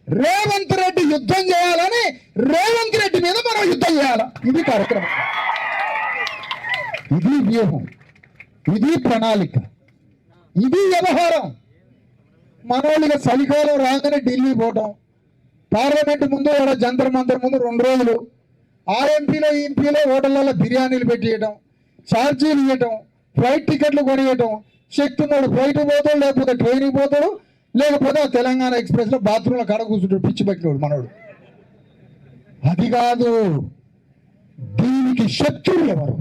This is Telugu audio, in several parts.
రేవంత్ రెడ్డి యుద్ధం చేయాలని రేవంత్ రెడ్డి మీద మనం యుద్ధం చేయాల. ఇది కార్యక్రమం, ఇది వ్యూహం, ఇది ప్రణాళిక, ఇది వ్యవహారం. మనోళ్ళుగా చలికాలం రాగానే ఢిల్లీ పోవటం, పార్లమెంట్ ముందు జంతర్ మంతర్ ముందు 2 రోజులు, ఆ ఎంపీలో ఈ ఎంపీలో హోటళ్లలో బిర్యానీలు పెట్టియటం, ఛార్జీలు ఇవ్వటం, ఫ్లైట్ టికెట్లు కొనియటం. శక్తి ఉన్నాడు ఫ్లైట్ పోతాడు, లేకపోతే ట్రైన్కి పోతాడు, లేకపోతే తెలంగాణ ఎక్స్ప్రెస్ లో బాత్రూంలో కడ కూర్చుంటాడు పిచ్చి పట్టినోడు మనోడు. అది కాదు, దీనికి శత్రువులు ఎవరు?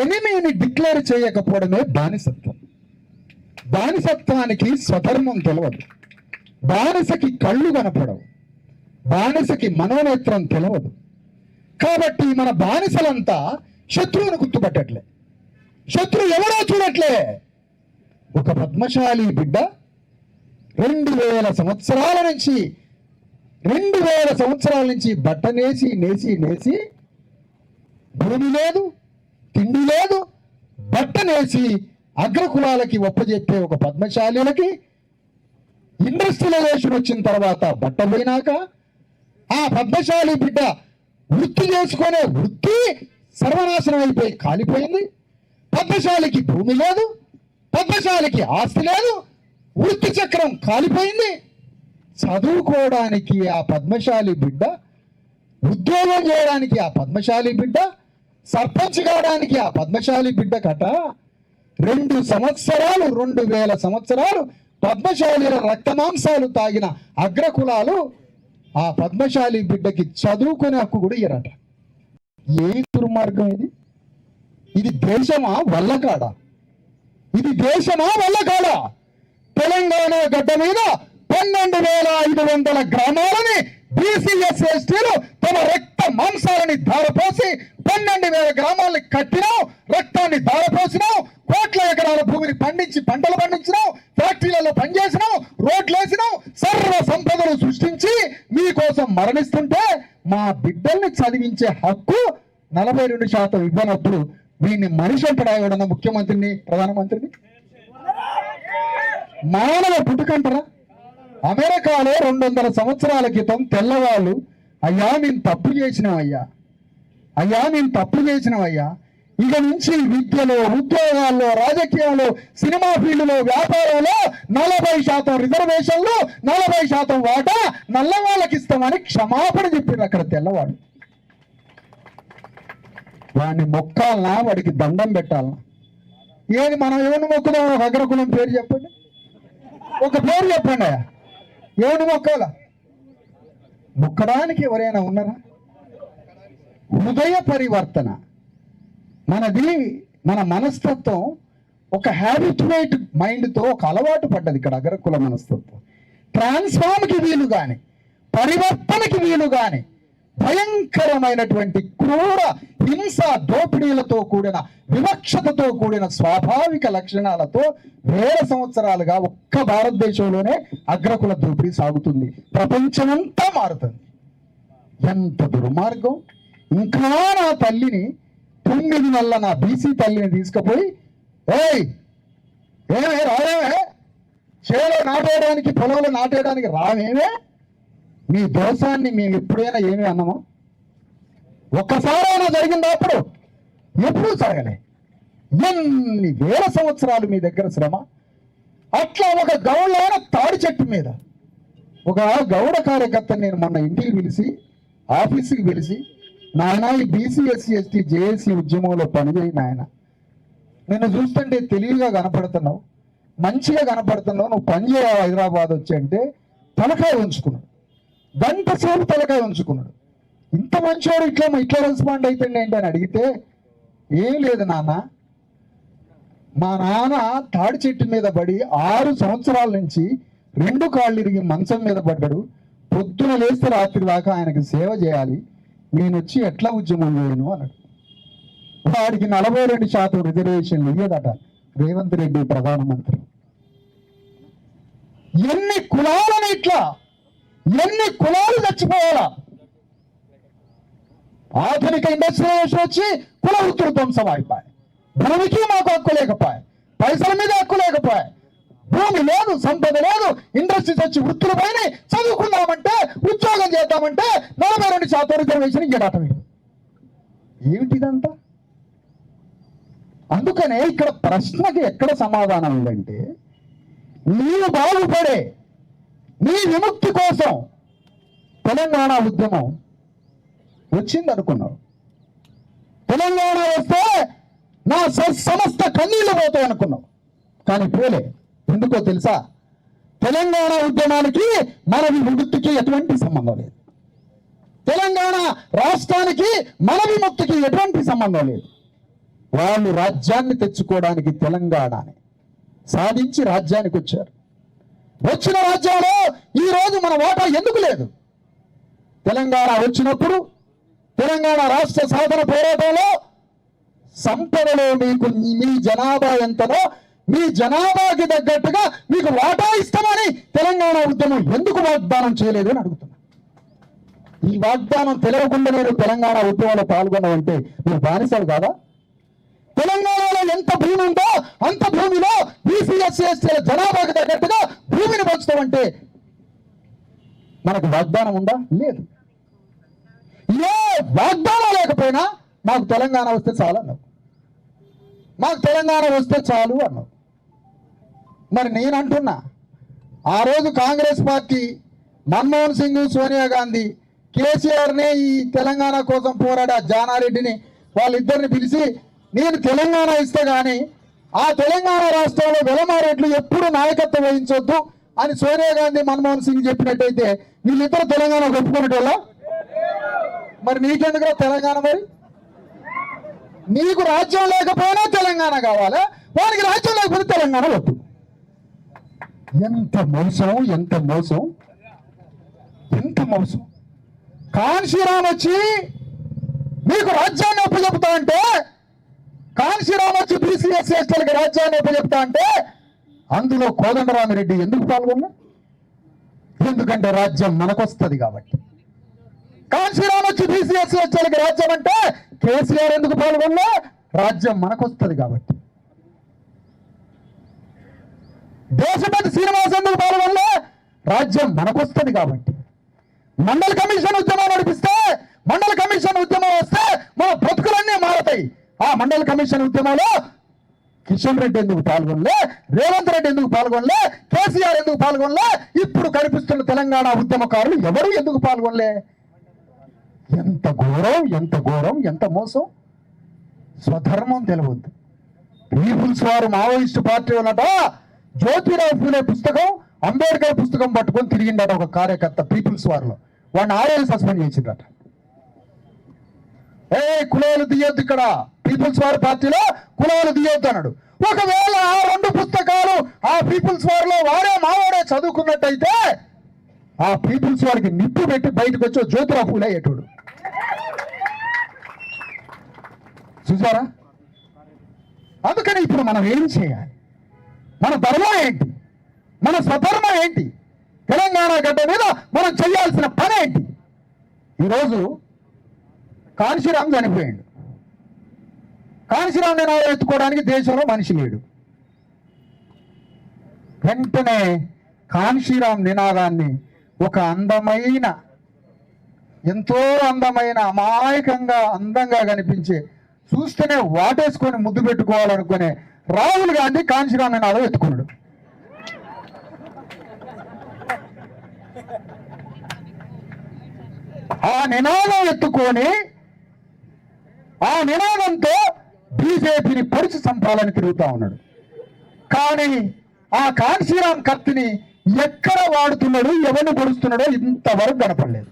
ఎనిమిని డిక్లేర్ చేయకపోవడమే బానిసత్వం. బానిసత్వానికి స్వధర్మం తెలియదు, బానిసకి కళ్ళు కనపడవు, బానిసకి మనోనేత్రం తెలియదు. కాబట్టి మన బానిసలంతా శత్రువును గుర్తుపట్టట్లే, శత్రువు ఎవరో చూడట్లే. ఒక పద్మశాలి బిడ్డ 2000 సంవత్సరాల నుంచి బట్ట నేసి నేసి నేసి, భూమి లేదు, తిండి లేదు, బట్ట నేసి అగ్రకులాలకి ఒప్పజెప్పే ఒక పద్మశాలిలకి ఇండస్ట్రియలైజేషన్ వచ్చిన తర్వాత బట్ట పోయినాక ఆ పద్మశాలి బిడ్డ వృత్తి చేసుకునే వృత్తి సర్వనాశనం అయిపోయి కాలిపోయింది. పద్మశాలికి భూమి లేదు, పద్మశాలికి ఆస్తి లేదు, వృత్తి చక్రం కాలిపోయింది. చదువుకోవడానికి ఆ పద్మశాలి బిడ్డ, ఉద్యోగం చేయడానికి ఆ పద్మశాలి బిడ్డ, సర్పంచ్ కావడానికి ఆ పద్మశాలి బిడ్డ కట 2000 సంవత్సరాలు పద్మశాలిల రక్తమాంసాలు తాగిన అగ్రకులాలు ఆ పద్మశాలి బిడ్డకి చదువుకునే హక్కు కూడా ఇయ్యరట. ఏ దుర్మార్గం ఇది? ఇది దేశమా వల్లకాడా? ఇది దేశమా వల్లకాడా? తెలంగాణ గడ్డ మీద 12,500 గ్రామాలని బీసీఎస్ ఎస్టీలు తమ రక్త మాంసాలని ధారపోసి 12,000 గ్రామాలని కట్టినావు, రక్తాన్ని ధారపోసినావు, కోట్ల ఎకరాల భూమిని పండించి పంటలు పండించినావు, ఫ్యాక్టరీలలో పనిచేసినావు, రోడ్లు వేసినావు, సర్వ సంపదలు సృష్టించి మీకోసం మరణిస్తుంటే మా బిడ్డల్ని చదివించే హక్కు 42% ఇవ్వనప్పుడు వీడిని మనిషి అంటాడా? ఎవడన్నా ముఖ్యమంత్రిని, ప్రధానమంత్రిని? మానవ పుట్టుకంటారా? అమెరికాలో 200 సంవత్సరాల క్రితం తెల్లవాళ్ళు, అయ్యా మేము తప్పు చేసినామయ్యా, ఇక నుంచి విద్యలో, ఉద్యోగాల్లో, రాజకీయంలో, సినిమా ఫీల్డ్లో, వ్యాపారంలో 40% రిజర్వేషన్లు, 40% వాటా నల్ల వాళ్ళకి ఇస్తామని క్షమాపణ చెప్పారు అక్కడ తెల్లవాడు. వాడిని మొక్కాలనా, వాడికి దండం పెట్టాలనా? ఏది మనం ఎవరిని మొక్కుదాం? ఒక అగ్రకులం పేరు చెప్పండి, ఒక పేరు చెప్పండి. ఎవరిని మొక్కాల? మొక్కడానికి ఎవరైనా ఉన్నారా? హృదయ పరివర్తన మనది. మన మనస్తత్వం ఒక హ్యాబిట్యుయేట్ మైండ్తో ఒక అలవాటు పడ్డది. ఇక్కడ అగ్రకుల మనస్తత్వం ట్రాన్స్ఫార్మ్కి వీలు కానీ, పరివర్తనకి వీలు కానీ, భయంకరమైనటువంటి క్రూర హింస, దోపిడీలతో కూడిన, వివక్షతతో కూడిన స్వాభావిక లక్షణాలతో 1000 సంవత్సరాలుగా ఒక్క భారతదేశంలోనే అగ్రకుల దోపిడీ సాగుతుంది. ప్రపంచమంతా మారుతుంది. ఎంత దుర్మార్గం! ఇంకా నా తల్లిని 9 నెలల నా బీసీ తల్లిని తీసుకుపోయి, ఏమే రావేమే, చేలో నాటేయడానికి, పొలంలో నాటేయడానికి రావేమే, మీ దోషాన్ని మేము ఎప్పుడైనా ఏమి అన్నామో? ఒక్కసారైనా జరిగిందా? అప్పుడు ఎప్పుడు జరగలే. ఎన్ని 1000 సంవత్సరాలు మీ దగ్గర శ్రమ. అట్లా ఒక గౌడైన తాడి చెట్టు మీద ఒక గౌడ కార్యకర్తని నేను మొన్న ఇంటికి పిలిచి, ఆఫీసుకి పిలిచి, నాయన ఈ బీసీ ఎస్సీ ఎస్టీ జేఏసీ ఉద్యమంలో పనిచేయి నాయన, నిన్ను చూస్తుంటే తెలివిగా కనపడుతున్నావు, మంచిగా కనపడుతున్నావు, నువ్వు పనిచేయాలి హైదరాబాద్ వచ్చి అంటే తలకాయ ఉంచుకున్నాడు. గంట సేపు తలకాయ ఉంచుకున్నాడు. ఇంత మంచివాడు ఇట్లా రెస్పాండ్ అవుతుంది ఏంటి అని అడిగితే, ఏం లేదు నాన్న, మా నాన్న తాడి చెట్టు మీద పడి 6 సంవత్సరాల నుంచి 2 కాళ్ళు ఇరిగి మంచం మీద పడ్డాడు. పొద్దున లేస్తే రాత్రి దాకా ఆయనకి సేవ చేయాలి, నేను వచ్చి ఎట్లా ఉద్యమం చేయను అన్నాడు. వాడికి 42% రిజర్వేషన్లు ఇయ్యదట రేవంత్ రెడ్డి ప్రధానమంత్రి. ఎన్ని కులాలను ఇట్లా, ఎన్ని కులాలు చచ్చిపోవాలా? ఆధునిక ఇండస్ట్రియలైజేషన్ వచ్చి కుల వృత్తులు ధ్వంసం అయిపోయాయి. భూమికి మాకు హక్కు లేకపోయాయి, పైసల మీద హక్కు లేకపోయాయి, భూమి లేదు, సంపద లేదు, ఇండస్ట్రీస్ వచ్చి వృత్తులు పైన చదువుకుందామంటే ఉద్యోగం చేద్దామంటే 42% రిజర్వేషన్ ఇయ్యడాట వీడు. ఏమిటిదంతా? అందుకనే ఇక్కడ ప్రశ్నకి ఎక్కడ సమాధానం ఉందంటే, నీవు బాగుపడే నీ విముక్తి కోసం తెలంగాణ ఉద్యమం వచ్చింది అనుకున్నావు. తెలంగాణ వస్తే నా సమస్త కన్నీళ్లు పోతాయి అనుకున్నావు. కానీ పోలే. ఎందుకో తెలుసా? తెలంగాణ ఉద్యమానికి మన విముక్తికి ఎటువంటి సంబంధం లేదు. తెలంగాణ రాష్ట్రానికి మన విముక్తికి ఎటువంటి సంబంధం లేదు. వాళ్ళు రాజ్యాన్ని తెచ్చుకోవడానికి తెలంగాణని సాధించి రాజ్యానికి వచ్చారు. వచ్చిన రాజ్యంలో ఈ రోజు మన వాటా ఎందుకు లేదు? తెలంగాణ వచ్చినప్పుడు తెలంగాణ రాష్ట్ర సాధన పోరాటంలో సంపదలో మీకు మీ జనాభా ఎంతనో మీ జనాభాకి తగ్గట్టుగా మీకు వాటా ఇస్తామని తెలంగాణ ఉద్యమం ఎందుకు వాగ్దానం చేయలేదు అని అడుగుతున్నా. ఈ వాగ్దానం తెలియకుండా నేను తెలంగాణ ఉద్యమంలో పాల్గొన్నావంటే నువ్వు బానిసలు కాదా? తెలంగాణలో ఎంత భూమి ఉందో అంత భూమిలో బీసీ ఎస్సీ ఎస్టీల జనాభాకి తగ్గట్టుగా భూమిని పంచుతామంటే మనకు వాగ్దానం ఉందా? లేదు. ఏ వాగ్దానం లేకపోయినా మాకు తెలంగాణ వస్తే చాలు అన్నావు. మాకు తెలంగాణ వస్తే చాలు అన్నావు. మరి నేను అంటున్నా, ఆ రోజు కాంగ్రెస్ పార్టీ మన్మోహన్ సింగ్, సోనియా గాంధీ, కేసీఆర్ని ఈ తెలంగాణ కోసం పోరాడే జానారెడ్డిని వాళ్ళిద్దరిని పిలిచి నేను తెలంగాణ ఇస్తే గానీ ఆ తెలంగాణ రాష్ట్రంలో వెలమారెడ్లు ఎప్పుడు నాయకత్వం వహించొద్దు అని సోనియా గాంధీ, మన్మోహన్ సింగ్ చెప్పినట్టయితే వీళ్ళిద్దరు తెలంగాణ ఒప్పుకునేటోళ్ళ? మరి నీకెందుకు తెలంగాణ? మరి నీకు రాజ్యం లేకపోయినా తెలంగాణ కావాలా? వానికి రాజ్యం లేకపోతే తెలంగాణ వద్దు. ఎంత మోసం, ఎంత మోసం, ఎంత మోసం. కాన్షీరామ్ వచ్చి మీకు రాజ్యాన్ని ఒప్పచెప్తా అంటే, కాన్షీరామ్ వచ్చి బీసీ ఎస్సీ ఎస్టీలకి రాజ్యాన్ని ఒప్పచెప్తా అంటే అందులో కోదండరామిరెడ్డి ఎందుకు పాల్గొన్నా? ఎందుకంటే రాజ్యం మనకొస్తుంది కాబట్టి. కాన్షీరామ్ వచ్చి బీసీ ఎస్సీ ఎస్టీలకి రాజ్యం అంటే కేసీఆర్ ఎందుకు పాల్గొన్నా? రాజ్యం మనకొస్తుంది కాబట్టి. దేశపతి శ్రీనివాస్ ఎందుకు పాల్గొన్నా? రాజ్యం మనకొస్తుంది కాబట్టి. మండల కమిషన్ ఉద్యమం నడిపిస్తే, మండల కమిషన్ ఉద్యమం వస్తే మన బ్రతుకులన్నీ మారతాయి. ఆ మండల కమిషన్ ఉద్యమంలో కిషన్ రెడ్డి ఎందుకు పాల్గొనలే? రేవంత్ రెడ్డి ఎందుకు పాల్గొనలే? కేసీఆర్ ఎందుకు పాల్గొనలే? ఇప్పుడు కనిపిస్తున్న తెలంగాణ ఉద్యమకారులు ఎవరు ఎందుకు పాల్గొనలే? ఎంత ఘోరం, ఎంత ఘోరం, ఎంత మోసం. స్వధర్మం తెలియవద్దు. పీపుల్స్ వారు మావోయిస్టు పార్టీ ఉన్నట జ్యోతిరావు ఫూలే పుస్తకం, అంబేద్కర్ పుస్తకం పట్టుకొని తిరిగిండట ఒక కార్యకర్త పీపుల్స్ వారిలో. వాడిని 6 ఏళ్ళు సస్పెండ్ చేసిండట. కులాలు తీయొద్దు, ఇక్కడ పీపుల్స్ వార్ పార్టీలో కులాలు తీయొద్దు అన్నాడు. ఒకవేళ ఆ 2 పుస్తకాలు ఆ పీపుల్స్ వారిలో మావాడే చదువుకున్నట్టయితే ఆ పీపుల్స్ వారికి నిప్పు పెట్టి బయటకు వచ్చి జ్యోతిరావు ఫూలే అయ్యేటోడు. చూసారా? అందుకని ఇప్పుడు మనం ఏం చేయాలి? మన ధర్మం ఏంటి? మన స్వధర్మం ఏంటి? తెలంగాణ గడ్డ మీద మనం చేయాల్సిన పని ఏంటి? ఈరోజు కాన్షీరామ్ చనిపోయాడు. కాన్షీరామ్ నినాదం ఎత్తుకోవడానికి దేశంలో మనిషి లేడు. వెంటనే కాన్షీరామ్ నినాదాన్ని ఒక అందమైన, ఎంతో అందమైన, అమాయకంగా అందంగా కనిపించే, చూస్తేనే వాటేసుకొని ముద్దు పెట్టుకోవాలనుకునే రాహుల్ గాంధీ కాన్షీరామ్ నినాదం ఎత్తుకున్నాడు. ఆ నినాదం ఎత్తుకొని ఆ నినాదంతో బీజేపీని పొడిచి చంపాలని తిరుగుతా ఉన్నాడు. కానీ ఆ కాన్షీరామ్ కత్తిని ఎక్కడ వాడుతున్నాడు, ఎవరిని పొడుస్తున్నాడో ఇంతవరకు కనపడలేదు.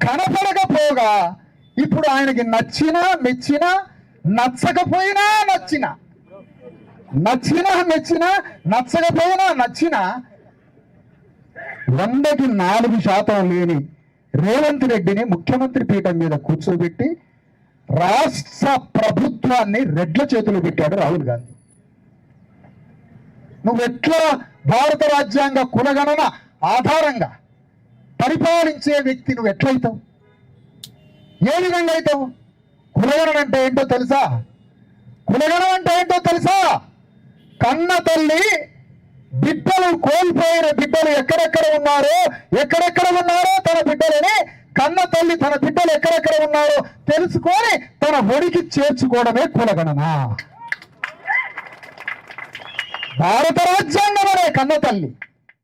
కనపడకపోగా ఇప్పుడు ఆయనకి నచ్చినా మెచ్చినా, నచ్చకపోయినా నచ్చినా, నచ్చినా మెచ్చినా, నచ్చకపోయినా నచ్చినా 100కి 4% లేని రేవంత్ రెడ్డిని ముఖ్యమంత్రి పీఠం మీద కూర్చోబెట్టి రాష్ట్ర ప్రభుత్వాన్ని రెడ్ల చేతులు పెట్టాడు రాహుల్ గాంధీ. నువ్వెట్లా భారత రాజ్యాంగ కులగణన ఆధారంగా పరిపాలించే వ్యక్తి నువ్వు ఎట్లయితావు? ఏ విధంగా అవుతావు? కులగణన అంటే ఏంటో తెలుసా? కులగణం అంటే ఏంటో తెలుసా? కన్న తల్లి బిడ్డలు కోల్పోయిన బిడ్డలు ఎక్కడెక్కడ ఉన్నారో తన బిడ్డలని కన్న తల్లి తన బిడ్డలు ఎక్కడెక్కడ ఉన్నారో తెలుసుకొని తన ఒడికి చేర్చుకోవడమే కులగణన. భారత రాజ్యాంగం అనే కన్న తల్లి